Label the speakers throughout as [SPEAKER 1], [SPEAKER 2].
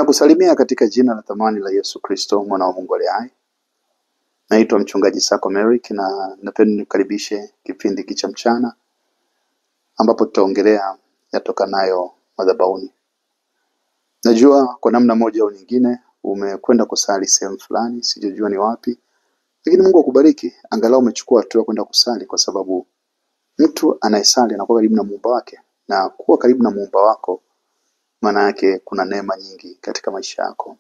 [SPEAKER 1] Ninakusalimia katika jina la thamani la Yesu Kristo, mwana wa Mungu aliye hai. Naitwa mchungaji Sako Merrick na napenda nikukaribishe kipindi cha mchana ambapo tutaongelea yatokanayo madhabahuni. Najua kwa namna moja au nyingine umekwenda kusali sehemu fulani, sijajua ni wapi. Lakini Mungu akubariki, angalau umechukua hatua kwenda kusali, kwa sababu mtu anayesali anakuwa karibu na Muumba wake, na kuwa karibu na Muumba wako maana yake kuna neema nyingi katika maisha yako.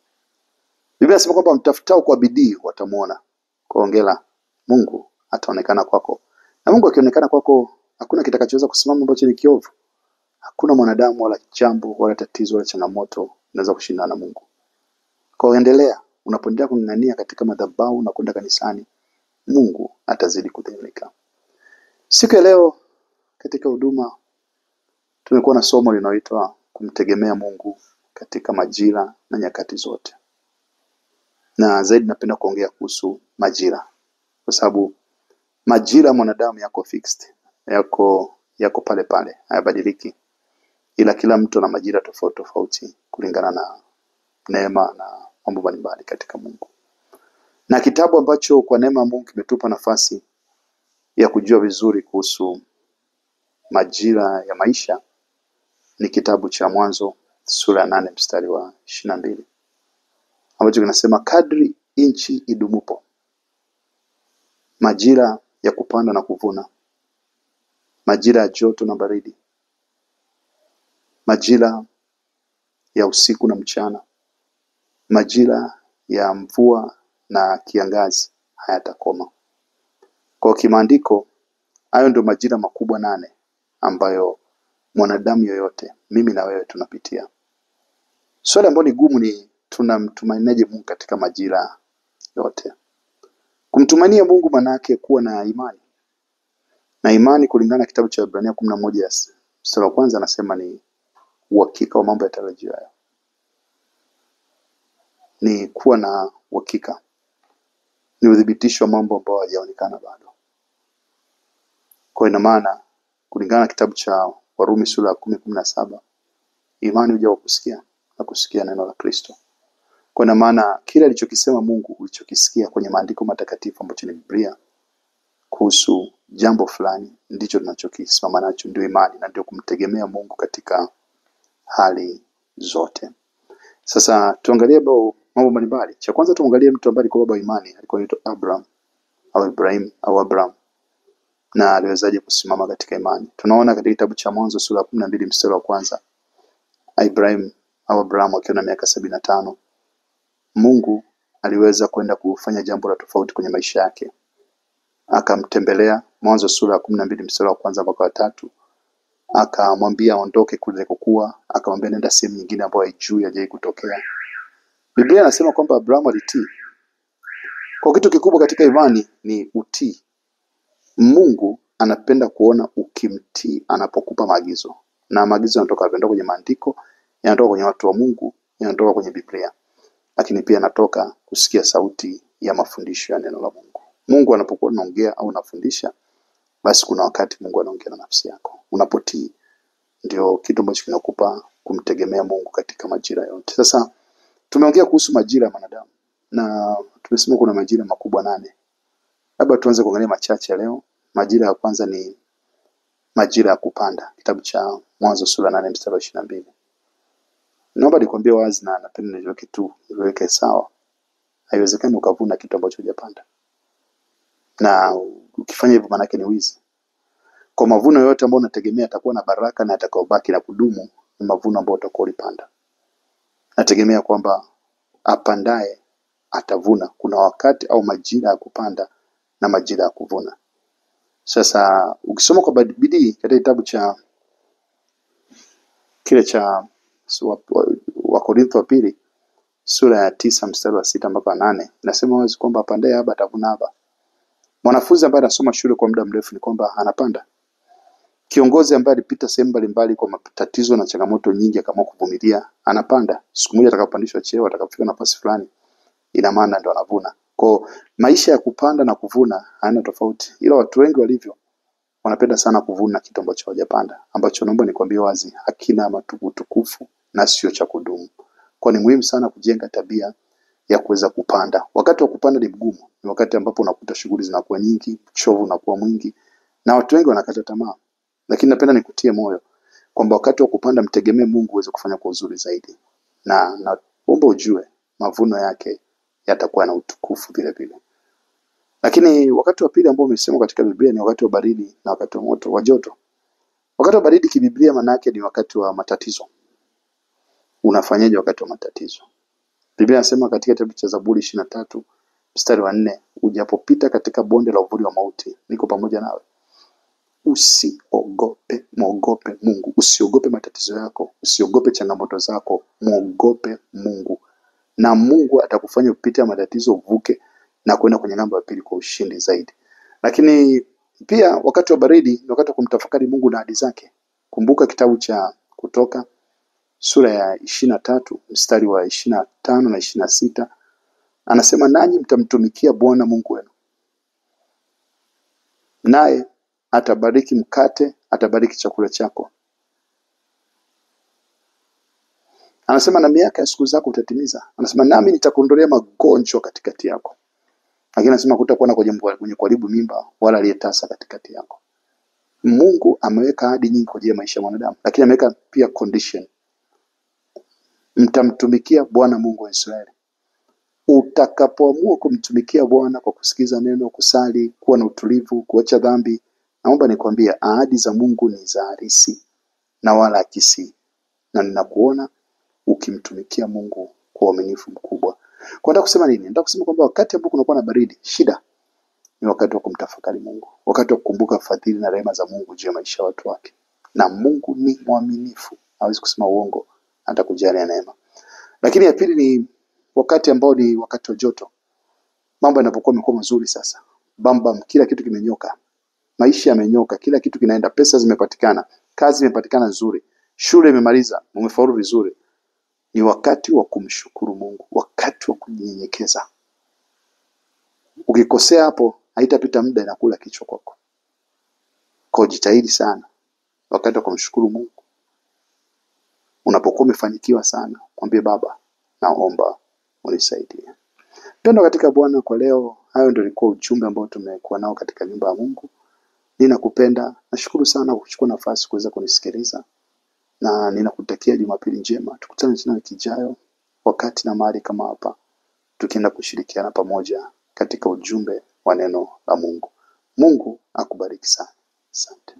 [SPEAKER 1] Biblia inasema kwamba mtafutao kwa bidii watamuona. Kuongela Mungu ataonekana kwako. Na Mungu akionekana kwako, hakuna kitakachoweza kusimama ambacho ni kiovu. Hakuna mwanadamu wala jambo wala tatizo wala changamoto inaweza kushindana na Mungu. Kwa endelea, unapoendelea kung'ang'ania katika madhabahu na kwenda kanisani, Mungu atazidi kudhihirika. Siku ya leo katika huduma tumekuwa na somo linaloitwa kumtegemea Mungu katika majira na nyakati zote. Na zaidi napenda kuongea kuhusu majira, kwa sababu majira ya mwanadamu yako fixed, yako pale pale, hayabadiliki. Ila kila mtu ana majira tofauti tofauti kulingana na neema na mambo mbalimbali katika Mungu. Na kitabu ambacho kwa neema ya Mungu kimetupa nafasi ya kujua vizuri kuhusu majira ya maisha ni kitabu cha Mwanzo sura ya 8 mstari wa 22. Ambacho kinasema kadri inchi idumupo, majira ya kupanda na kuvuna, majira ya joto na baridi, majira ya usiku na mchana, majira ya mvua na kiangazi hayatakoma. Kwa kimaandiko, hayo ndio majira makubwa 8 ambayo mwanadamu yoyote, mimi na wewe tunapitia. Swali ambalo ni gumu ni tunamtumainiaje Mungu katika majira yote? Kumtumainia Mungu maana yake kuwa na imani. Na imani kulingana na kitabu cha Ibrania 11 mstari wa 1 anasema ni uhakika wa mambo yatarajiwayo. Ni kuwa na uhakika. Ni udhibitisho wa mambo ambayo hayajaonekana bado. Kwa ina maana kulingana na kitabu cha Warumi sura ya 10:17, imani huja kwa kusikia na kusikia neno la Kristo. Kwa ina maana kile alichokisema Mungu ulichokisikia kwenye maandiko matakatifu ambacho ni Biblia kuhusu jambo fulani ndicho tunachokisimama nacho, ndio imani na ndio kumtegemea Mungu katika hali zote. Sasa tuangalie mambo mbalimbali. Cha kwanza tuangalie mtu ambaye alikuwa baba imani, alikuwa anaitwa Abraham au Ibrahim au Abraham, na aliwezaje kusimama katika imani. Tunaona katika kitabu cha Mwanzo sura ya 12 mstari wa 1, Ibrahim au Abraham akiwa na miaka 75, Mungu aliweza kwenda kufanya jambo la tofauti kwenye maisha yake. Akamtembelea. Mwanzo sura ya 12 mstari wa 1 mpaka wa 3, akamwambia aondoke kule kokuwa, akamwambia nenda sehemu nyingine ambayo haijui, hajawahi kutokea. Biblia inasema kwamba Abraham alitii. Kwa kitu kikubwa katika imani ni utii. Mungu anapenda kuona ukimtii anapokupa maagizo. Na maagizo yanatoka kwenye maandiko, yanatoka kwenye watu wa Mungu, yanatoka kwenye Biblia. Lakini pia yanatoka kusikia sauti ya mafundisho ya neno la Mungu. Mungu anapokuwa anaongea au anafundisha, basi kuna wakati Mungu anaongea na nafsi yako. Unapotii ndio kitu ambacho kinakupa kumtegemea Mungu katika majira yote. Sasa tumeongea kuhusu majira ya mwanadamu na tumesema kuna majira makubwa 8. Labda tuanze kuangalia machache leo. Majira ya kwanza ni majira ya kupanda. Kitabu cha Mwanzo sura 8 mstari wa 22. Naomba nikwambie wazi na napenda niweke sawa. Haiwezekani ukavuna kitu ambacho hujapanda. Na ukifanya hivyo maana yake ni wizi. Kwa mavuno yote ambayo unategemea atakuwa na baraka na atakaobaki na kudumu ni mavuno ambayo utakuwa ulipanda. Nategemea kwamba apandaye atavuna. Kuna wakati au majira ya kupanda na majira ya kuvuna. Sasa ukisoma kwa bidii katika kitabu cha kile cha Wakorintho wa pili sura ya 9 mstari wa 6 mpaka 8, nasema wazi kwamba apandaye haba atavuna haba. Mwanafunzi ambaye anasoma shule kwa muda mrefu ni kwamba anapanda. Kiongozi ambaye alipita sehemu mbalimbali kwa matatizo na changamoto nyingi akaamua kuvumilia, anapanda. Siku moja atakapandishwa cheo, atakapofika nafasi fulani, ina maana ndio anavuna. Kwa maisha ya kupanda na kuvuna hayana tofauti. Ila watu wengi walivyo wanapenda sana kuvuna kitu ambacho hawajapanda, ambacho naomba nikwambie wazi hakina utukufu na sio cha kudumu. Kwa ni muhimu sana kujenga tabia ya kuweza kupanda. Wakati wa kupanda ni mgumu, ni wakati ambapo unakuta shughuli zinakuwa nyingi, uchovu unakuwa mwingi na watu wengi wanakata tamaa. Lakini napenda nikutie moyo kwamba wakati wa kupanda mtegemee Mungu uweze kufanya kwa uzuri zaidi. Na naomba ujue mavuno yake yatakuwa na utukufu vile vile. Lakini wakati wa pili ambao umesema katika Biblia ni wakati wa baridi na wakati wa moto, wa joto. Wakati wa baridi kibiblia maana yake ni wakati wa matatizo. Unafanyaje wakati wa matatizo? Biblia inasema katika kitabu cha Zaburi 23 mstari wa 4, ujapopita katika bonde la uvuli wa mauti, niko pamoja nawe. Usiogope, muogope Mungu. Usiogope matatizo yako, usiogope changamoto zako, muogope Mungu. Na Mungu atakufanya upite matatizo uvuke na kwenda kwenye namba ya pili kwa ushindi zaidi. Lakini pia wakati wa baridi ni wakati wa kumtafakari Mungu na ahadi zake. Kumbuka kitabu cha Kutoka sura ya 23 mstari wa 25 na 26. Anasema nanyi mtamtumikia Bwana Mungu wenu, naye atabariki mkate, atabariki chakula chako. Anasema na miaka ya siku zako utatimiza. Anasema nami nitakuondolea magonjwa katikati yako. Lakini anasema hutakuwa na kwenye kuharibu mimba wala aliyetasa katikati yako. Mungu ameweka ahadi nyingi kwa ajili ya maisha ya mwanadamu, lakini ameweka pia condition. Mtamtumikia Bwana Mungu wa Israeli. Utakapoamua kumtumikia Bwana kwa kusikiza neno, kusali, kuwa na utulivu, kuacha dhambi, naomba nikwambie ahadi za Mungu ni za halisi na wala akisi. Na ninakuona ukimtumikia Mungu kwa uaminifu mkubwa. Kwa nataka kusema nini? Nataka kusema kwamba wakati ambapo kunakuwa na baridi, shida, ni wakati wa kumtafakari Mungu. Wakati wa kukumbuka fadhili na rehema za Mungu juu ya maisha ya watu wake. Na Mungu ni mwaminifu. Hawezi kusema uongo, atakujalia neema. Lakini ya pili ni wakati ambao ni wakati wa joto. Mambo yanapokuwa yamekuwa mazuri sasa. Bam, kila kitu kimenyoka. Maisha yamenyoka, kila kitu kinaenda, pesa zimepatikana, kazi imepatikana nzuri, shule imemaliza, umefaulu vizuri. Ni wakati wa kumshukuru Mungu, wakati wa kunyenyekeza. Ukikosea hapo, haitapita muda inakula kichwa kwako. Kwa jitahidi sana wakati wa kumshukuru Mungu. Unapokuwa umefanikiwa sana, mwambie Baba, naomba unisaidie. Pendo katika Bwana, kwa leo hayo ndio ilikuwa ujumbe ambao tumekuwa nao katika nyumba ya Mungu. Ninakupenda, nashukuru sana kwa kuchukua nafasi kuweza kunisikiliza. Na ninakutakia Jumapili njema. Tukutane tena wiki ijayo wakati na mahali kama hapa, tukienda kushirikiana pamoja katika ujumbe wa neno la Mungu. Mungu akubariki sana. Asante.